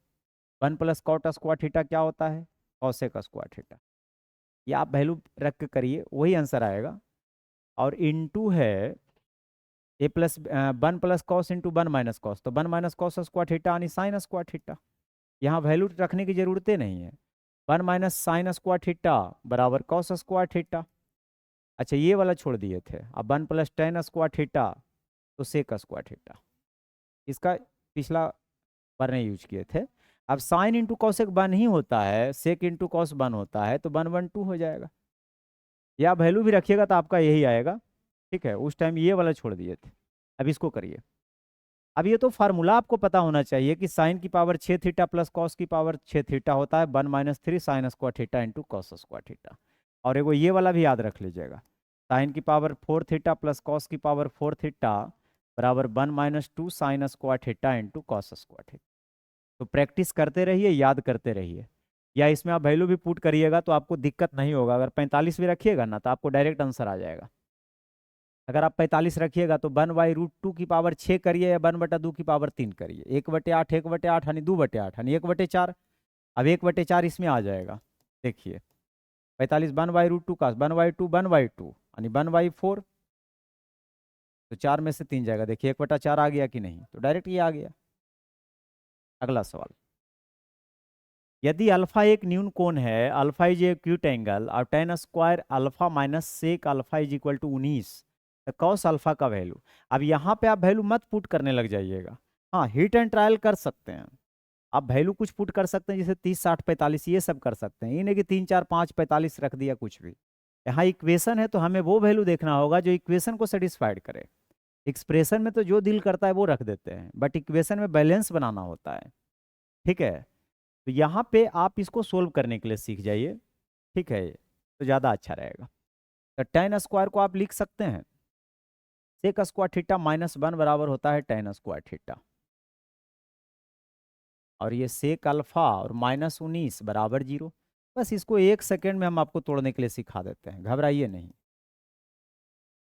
1 + cot² थीटा क्या होता है, cosec² थीटा। ये आप वैल्यू रख के करिए, वही आंसर आएगा। और इंटू है A plus 1 + cos into 1 minus cos, तो 1 माइनस cos² थीटा यानी sin² थीटा। यहाँ वैल्यू रखने की जरूरतें नहीं है। 1 माइनस sin² थीटा बराबर cos² थीटा। अच्छा, ये वाला छोड़ दिए थे। अब 1 + tan² थीटा, तो sec² थीटा। इसका पिछला बार नहीं यूज किए थे। अब साइन इंटू कॉसेक 1 ही होता है, सेक इंटू कॉस 1 होता है, तो 1/2 हो जाएगा। या वैल्यू भी रखिएगा तो आपका यही आएगा, ठीक है। उस टाइम ये वाला छोड़ दिए थे, अब इसको करिए। अब ये तो फार्मूला आपको पता होना चाहिए कि साइन की पावर 6 थीटा प्लस कॉस की पावर 6 थीटा होता है 1 - 3 sin² theta into cos² theta. और एगो ये वाला भी याद रख लीजिएगा, साइन की पावर 4 थीटा प्लस कॉस की पावर 4 थीटा बराबर 1 - 2 sin² theta into cos² theta. तो प्रैक्टिस करते रहिए, याद करते रहिए, या इसमें आप वैल्यू भी पुट करिएगा तो आपको दिक्कत नहीं होगा। अगर 45 भी रखिएगा ना तो आपको डायरेक्ट आंसर आ जाएगा। अगर आप 45 रखिएगा तो 1/√2 की पावर 6 करिए या 1/2 की पावर 3 करिए, 1/8 1/8 यानी 2/8 यानी 1/4। अब 1/4 इसमें आ जाएगा, देखिए 45 1/√2 का 1/2 1/2 यानी 1/4, तो 4 में से 3 जाएगा, देखिए 1/4 आ गया कि नहीं, तो डायरेक्ट ये आ गया। अगला सवाल, यदि अल्फा एक न्यून कोण है, अल्फा इज एक्यूट एंगल, और tan² alpha minus sec alpha is equal to 19, तो कॉस अल्फा का वैल्यू। अब यहाँ पे आप वैल्यू मत पुट करने लग जाइएगा, हाँ, हिट एंड ट्रायल कर सकते हैं। आप वैल्यू कुछ पुट कर सकते हैं, जैसे 30 60 45 ये सब कर सकते हैं। ये नहीं कि 3 4 5 45 रख दिया कुछ भी। यहाँ इक्वेशन है तो हमें वो वैल्यू देखना होगा जो इक्वेशन को सेटिस्फाइड करे। एक्सप्रेशन में तो जो दिल करता है वो रख देते हैं, बट इक्वेशन में बैलेंस बनाना होता है। ठीक है, तो यहाँ पे आप इसको सोल्व करने के लिए सीख जाइए। ठीक है, तो ज़्यादा अच्छा रहेगा। तो टेन स्क्वायर को आप लिख सकते हैं, सेक स्क्वायर थीटा माइनस 1 बराबर होता है टेन स्क्वायर थीटा। और ये सेक अल्फा और -19 बराबर 0। बस इसको 1 सेकेंड में हम आपको तोड़ने के लिए सिखा देते हैं, घबराइए नहीं।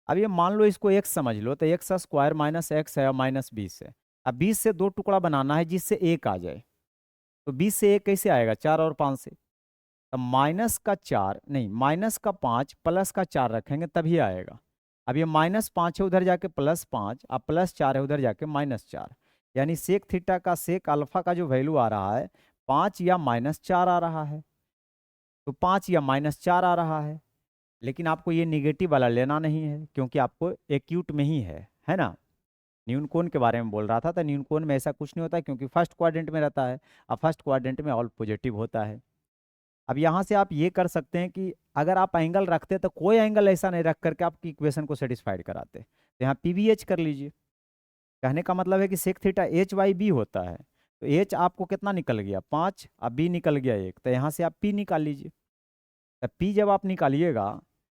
अब ये मान लो इसको x समझ लो, तो एक्स स्क्वायर माइनस एक्स है और -20 है। अब 20 से 2 टुकड़ा बनाना है जिससे 1 आ जाए। तो 20 से 1 कैसे आएगा? 4 और 5 से। अब माइनस का 4 नहीं, माइनस का 5 प्लस का 4 रखेंगे तभी आएगा। अब ये -5 है उधर जाके +5, अब +4 है उधर जाके -4। यानी सेक थीटा का सेक अल्फा का जो वैल्यू आ रहा है 5 या -4 आ रहा है। तो 5 या -4 आ रहा है। लेकिन आपको ये निगेटिव वाला लेना नहीं है, क्योंकि आपको एक्यूट में ही है ना। न्यून कोण के बारे में बोल रहा था, तो न्यून कोण में ऐसा कुछ नहीं होता क्योंकि फर्स्ट क्वाड्रेंट में रहता है। अब फर्स्ट क्वाड्रेंट में ऑल पॉजिटिव होता है। अब यहाँ से आप ये कर सकते हैं कि अगर आप एंगल रखते तो कोई एंगल ऐसा नहीं रख करके आपकी इक्वेशन को सेटिस्फाइड कराते, तो यहाँ पीवीएच कर लीजिए। कहने का मतलब है कि सेक थीटा h/b होता है। तो h आपको कितना निकल गया? 5, अब b निकल गया 1, तो यहाँ से आप p निकाल लीजिए। तो p जब आप निकालिएगा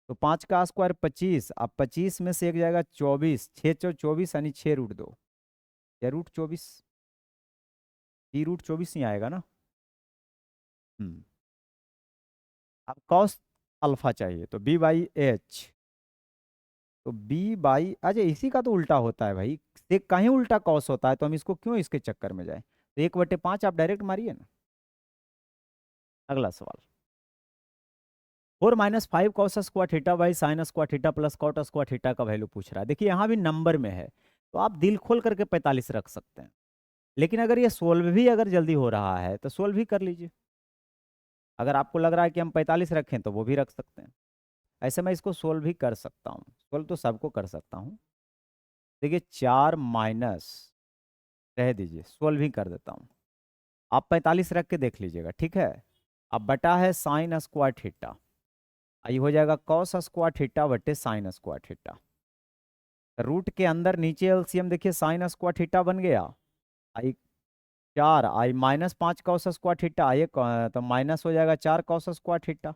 तो 5 का स्क्वायर 25, अब 25 में से एक जाएगा 24, 6 × 24 यानी 6√2 या √24। p √24 नहीं आएगा ना। अब कॉस अल्फा चाहिए तो b/h। तो अच्छा इसी का तो उल्टा होता है भाई, सेक का ही उल्टा कॉस होता है, तो हम इसको क्यों इसके चक्कर में जाए। तो 1/5 आप डायरेक्ट मारिए ना। अगला सवाल, 4 - 5 cos square theta by sine square theta plus cot square theta का वैल्यू पूछ रहा है। देखिए यहाँ भी नंबर में है, तो आप दिल खोल करके 45 रख सकते हैं। लेकिन अगर ये सोल्व भी अगर जल्दी हो रहा है तो सोल्व भी कर लीजिए। अगर आपको लग रहा है कि हम 45 रखें तो वो भी रख सकते हैं। ऐसे मैं इसको सोल्व भी कर सकता हूँ, सोल्व तो सबको कर सकता हूँ। देखिए 4 माइनस, रह दीजिए, सोल्व ही कर देता हूँ। आप 45 रख के देख लीजिएगा, ठीक है। अब बटा है साइन स्क्वायर थीटा, ये हो जाएगा कॉस स्क्वायर थीटा बटे साइन स्क्वायर थीटा। रूट के अंदर नीचे एलसीएम देखिए, साइन स्क्वायर थीटा बन गया, आई 4, आई -5 कॉस स्क्वायर थीटा, आई तो माइनस हो जाएगा 4 कॉस स्क्वायर थीटा।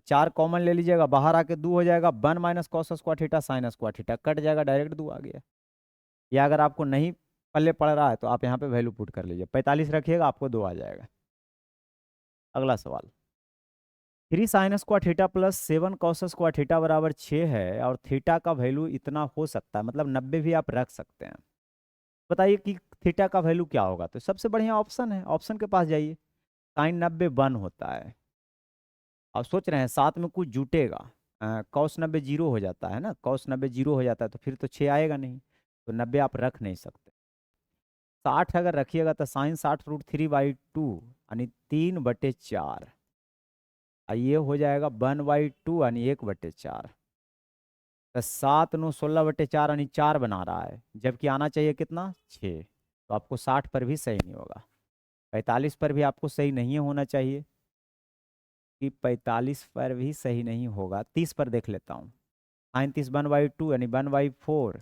4 कॉमन ले लीजिएगा, बाहर आके 2 हो जाएगा, 1 minus cos square theta sine square theta cut जाएगा, डायरेक्ट 2 आ गया। या अगर आपको नहीं पल्ले पड़ रहा है तो आप यहाँ पे वैल्यू पुट कर लीजिए, 45 रखिएगा आपको 2 आ जाएगा। अगला सवाल, 3 sign square theta plus 7 cos square theta बराबर 6 है और थीटा का वैल्यू इतना हो सकता है, मतलब 90 भी आप रख सकते हैं। बताइए कि थीटा का वैल्यू क्या होगा। तो सबसे बढ़िया ऑप्शन है, ऑप्शन के पास जाइए। साइन 90 1 होता है। आप सोच रहे हैं साथ में कुछ जुटेगा, कॉस 90 0 हो जाता है ना, कॉस 90 0 हो जाता है तो फिर तो 6 आएगा नहीं, तो 90 आप रख नहीं सकते। 60 अगर रखिएगा तो साइन 60√3/2 यानी 3/4, ये हो जाएगा 1/2 यानी 1/4। तो 7 9 16/4 यानी 4 बना रहा है, जबकि आना चाहिए कितना? 6। तो आपको 60 पर भी सही नहीं होगा, 45 पर भी आपको सही नहीं होना चाहिए, कि 45 पर भी सही नहीं होगा। 30 पर देख लेता हूँ, साइन 30 1/2 यानी 1/4,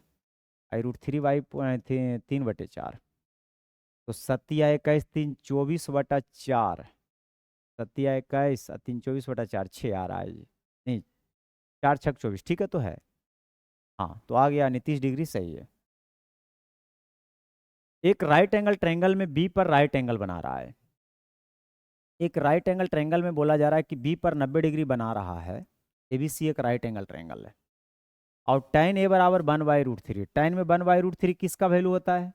आई √3 3/4। तो 7 × 21 3 24/4, 7 × 21 3 24/4 6 आ रहा है जी। नहीं, 4 6 24, ठीक है तो है। हाँ तो आ गया, यानी 30 डिग्री सही है। एक राइट एंगल ट्रायंगल में बी पर राइट एंगल बना रहा है। एक राइट एंगल ट्रायंगल में बोला जा रहा है कि बी पर 90 डिग्री बना रहा है। एबीसी एक राइट एंगल ट्रायंगल है और tan a बराबर 1/√3। tan में 1/√3 किसका वैल्यू होता है?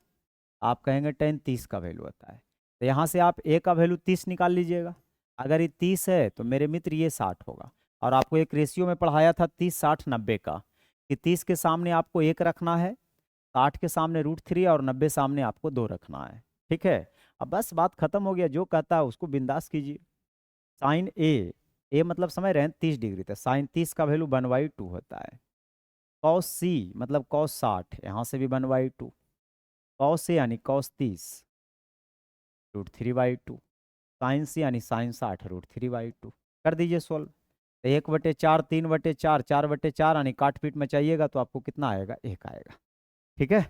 आप कहेंगे tan 30 का वैल्यू होता है। तो यहाँ से आप a का वैल्यू 30 निकाल लीजिएगा। अगर ये 30 है तो मेरे मित्र ये 60 होगा। और आपको एक रेशियो में पढ़ाया था 30 60 90 का, कि 30 के सामने आपको 1 रखना है, 60 के सामने √3 और 90 सामने आपको 2 रखना है। ठीक है, अब बस बात खत्म हो गया, जो कहता है उसको बिंदास कीजिए। साइन ए मतलब समझ रहे हैं 30 डिग्री, तो साइन 30 का वैल्यू 1/2 होता है। कॉस सी मतलब कॉस 60, यहाँ से भी 1/2। कॉस से यानी cos 30 √3/2, साइन से यानी sin 60 √3/2। कर दीजिए सोल्व। तो 1/4 3/4 4/4 यानी काट पीट में चाहिएगा तो आपको कितना आएगा, 1 आएगा। ठीक है,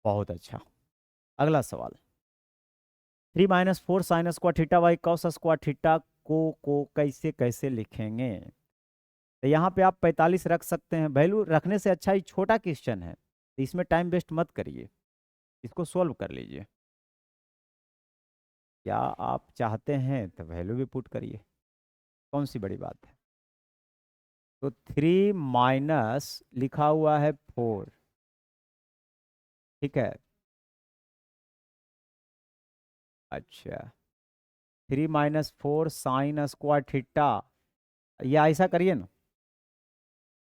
बहुत अच्छा। अगला सवाल, 3 - 4 sin square theta by cos square theta को कैसे कैसे लिखेंगे। तो यहाँ पे आप 45 रख सकते हैं। वैल्यू रखने से अच्छा ही छोटा क्वेश्चन है, तो इसमें टाइम वेस्ट मत करिए, इसको सोल्व कर लीजिए। क्या आप चाहते हैं तो वैल्यू भी पुट करिए, कौन सी बड़ी बात है। तो 3 माइनस लिखा हुआ है 4, ठीक है। अच्छा, 3 - 4 साइन स्क्वायर थीटा, या ऐसा करिए ना,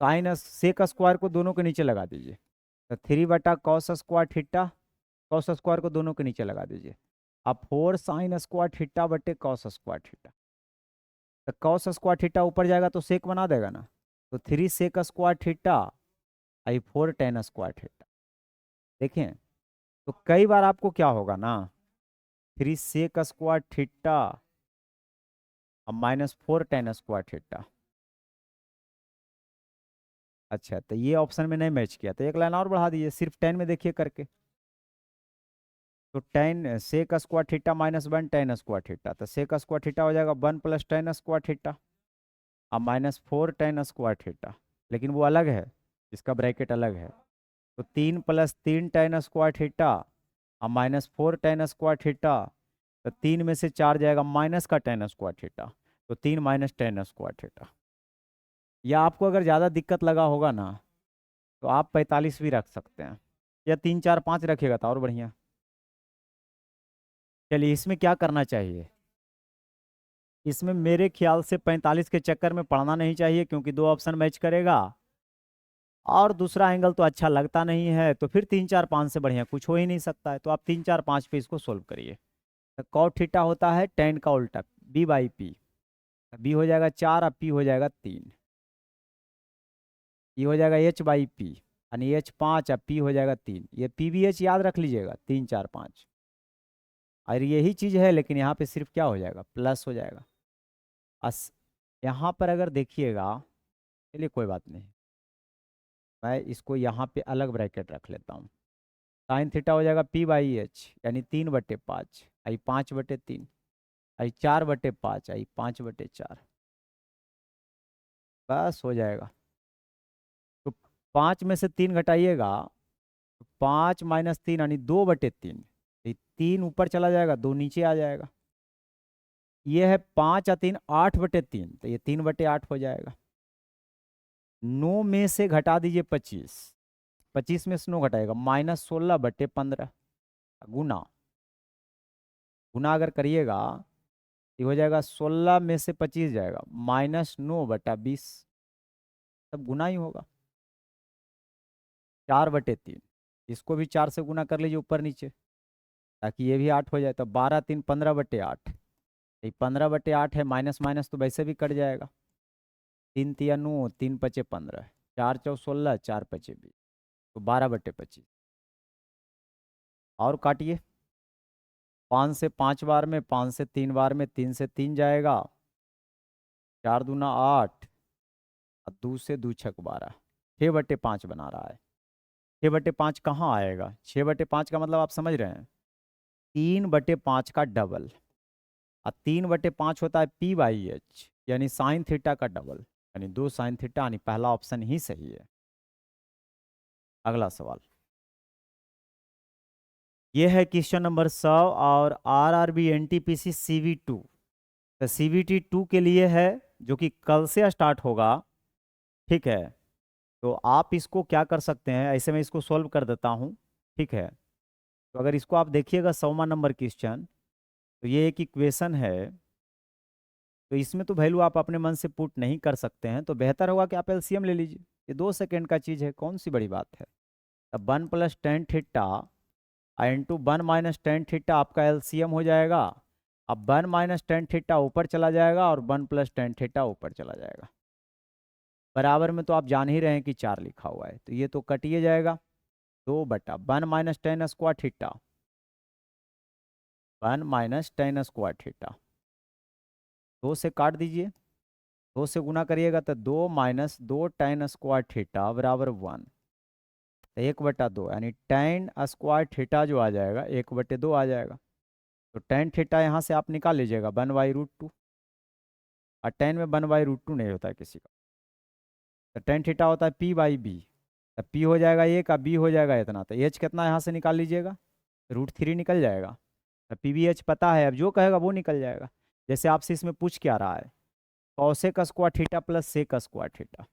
साइन सेक स्क्वायर को दोनों के नीचे लगा दीजिए। तो 3/cos square theta, cos square को दोनों के नीचे लगा दीजिए। अब 4 sin स्क्वायर थीटा बटे कॉस स्क्वायर थीटा। तो कॉस स्क्वायर थीटा ऊपर जाएगा तो सेक बना देगा ना, तो 3 सेक स्क्वायर थीटा आई 4 tan स्क्वायर थीटा। देखें, तो कई बार आपको क्या होगा ना, 3 सेक स्क्वायर थीटा अब -4 tan स्क्वायर थीटा। अच्छा, तो ये ऑप्शन में नहीं मैच किया, तो एक लाइन और बढ़ा दीजिए, सिर्फ 10 में देखिए करके। तो tan sec square theta -1 tan square theta, तो सेक स्क्वायर थीटा हो जाएगा 1 + tan स्क्वायर थीटा, अब -4 tan स्क्वायर थीटा, लेकिन वो अलग है, इसका ब्रैकेट अलग है। तो 3 + 3 tan स्क्वायर थीटा, अब -4 tan स्क्वायर थीटा, तो 3 में से 4 जाएगा माइनस का tan स्क्वायर थीटा, तो 3 - tan स्क्वायर थीटा। या आपको अगर ज़्यादा दिक्कत लगा होगा ना, तो आप 45 भी रख सकते हैं, या 3 4 5 रखिएगा तो और बढ़िया। चलिए, इसमें क्या करना चाहिए, इसमें मेरे ख्याल से 45 के चक्कर में पढ़ना नहीं चाहिए, क्योंकि 2 ऑप्शन मैच करेगा और दूसरा एंगल तो अच्छा लगता नहीं है, तो फिर 3 4 5 से बढ़िया कुछ हो ही नहीं सकता है। तो आप 3 4 5 पे इसको सोल्व करिए। तो कॉट थीटा होता है tan का उल्टा, b/p। b हो जाएगा 4, अब p हो जाएगा 3, ये हो जाएगा h/p, यानी h 5, अब p हो जाएगा 3। ये p भी h याद रख लीजिएगा, 3 4 5, और यही चीज़ है, लेकिन यहाँ पे सिर्फ क्या हो जाएगा, प्लस हो जाएगा। अस यहाँ पर अगर देखिएगा, चलिए कोई बात नहीं, मैं इसको यहाँ पे अलग ब्रैकेट रख लेता हूँ। साइन थीटा हो जाएगा p/h, यानी 3/5 आई 5/3 आई 4/5 आई 5/4, बस हो जाएगा। तो 5 में से 3 घटाइएगा, तो 5 - 3 यानी 2/3, 3 ऊपर चला जाएगा, 2 नीचे आ जाएगा। ये है 5 या 3 8/3, तो ये 3/8 हो जाएगा। 9 में से घटा दीजिए 25, 25 में से 9 घटाएगा -16/15, गुना गुना अगर करिएगा, ये हो जाएगा 16 में से 25 जाएगा -9/20, तब गुना ही होगा। 4/3, इसको भी 4 से गुना कर लीजिए ऊपर नीचे, ताकि ये भी 8 हो जाए। तो 12 3 15/8, ये 15/8 है, माइनस माइनस तो वैसे भी कट जाएगा। 3 तिया 9, 3 पचे 15, 4 चौ 16, 4 पचे 20, तो 12/25। और काटिए, 5 से 5 बार में, 5 से 3 बार में, 3 से 3 जाएगा, 4 दूना 8, और 2 से 2 छक 12, 6/5 बना रहा है। 6/5 कहाँ आएगा, 6/5 का मतलब आप समझ रहे हैं, 3/5 का डबल, और 3/5 होता है p/h, यानी साइन थीटा का डबल, यानी 2 साइन थीटा, यानी पहला ऑप्शन ही सही है। अगला सवाल, ये है क्वेश्चन नंबर 100, और RRB NTPC CV2। तो CVT2 के लिए है, जो कि कल से स्टार्ट होगा, ठीक है। तो आप इसको क्या कर सकते हैं, ऐसे मैं इसको सोल्व कर देता हूँ, ठीक है। तो अगर इसको आप देखिएगा, 100वां नंबर क्वेश्चन, तो ये एक इक्वेशन है, तो इसमें तो वैल्यू आप अपने मन से पुट नहीं कर सकते हैं, तो बेहतर होगा कि आप एलसीएम ले लीजिए। ये 2 सेकेंड का चीज़ है, कौन सी बड़ी बात है। अब 1 + tan theta into 1 - tan theta आपका एलसीएम हो जाएगा। अब 1 - tan थीटा ऊपर चला जाएगा, और 1 + tan थीटा ऊपर चला जाएगा। बराबर में तो आप जान ही रहे हैं कि 4 लिखा हुआ है, तो ये तो कटिए जाएगा। 2/1 - tan² थीटा, 1 - tan² थीटा। 2 से काट दीजिए, 2 से गुना करिएगा तो 2 - 2 tan² थीटा बराबर 1। तो 1/2 यानी tan² थीटा जो आ जाएगा 1/2 आ जाएगा। तो tan थीटा यहाँ से आप निकाल लीजिएगा 1/√2, और tan में 1/√2 नहीं होता है किसी का। तो tan थीटा होता है p/b, तो p हो जाएगा 1 का, b हो जाएगा इतना, तो h कितना यहाँ से निकाल लीजिएगा, √3 निकल जाएगा। तो pbh पता है, अब जो कहेगा वो निकल जाएगा। जैसे आपसे इसमें पूछ क्या रहा है, cos² theta plus sec² theta.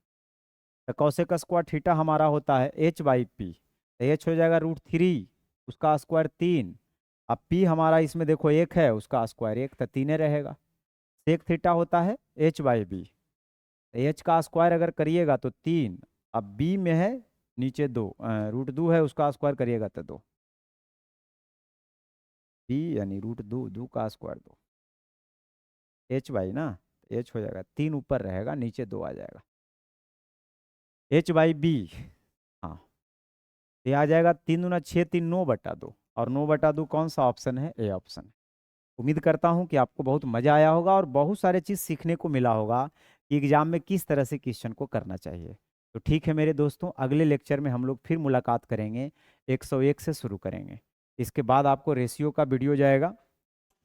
तो cos² थीटा हमारा होता है h/p, तो h हो जाएगा √3, उसका स्क्वायर 3। अब p हमारा इसमें देखो 1 है, उसका स्क्वायर 1, तो 3 रहेगा। सेक थीटा होता है h/b, h का स्क्वायर अगर करिएगा तो 3, अब b में है नीचे 2, √2 है, उसका स्क्वायर करिएगा तो 2, b यानी √2, 2 का स्क्वायर 2, h/ ना, h हो जाएगा 3 ऊपर रहेगा, नीचे 2 आ जाएगा, h/b। हाँ, ये आ जाएगा 3 दूना 6, 3 9/2, और 9/2 कौन सा ऑप्शन है, ए ऑप्शन है। उम्मीद करता हूँ कि आपको बहुत मज़ा आया होगा और बहुत सारे चीज़ सीखने को मिला होगा कि एग्जाम में किस तरह से क्वेश्चन को करना चाहिए। तो ठीक है मेरे दोस्तों, अगले लेक्चर में हम लोग फिर मुलाकात करेंगे, 101 से शुरू करेंगे। इसके बाद आपको रेशियो का वीडियो जाएगा,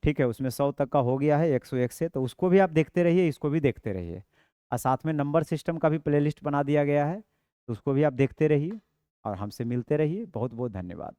ठीक है, उसमें 100 तक का हो गया है 101 से, तो उसको भी आप देखते रहिए, इसको भी देखते रहिए। और साथ में नंबर सिस्टम का भी प्लेलिस्ट बना दिया गया है, तो उसको भी आप देखते रहिए और हमसे मिलते रहिए। बहुत बहुत धन्यवाद।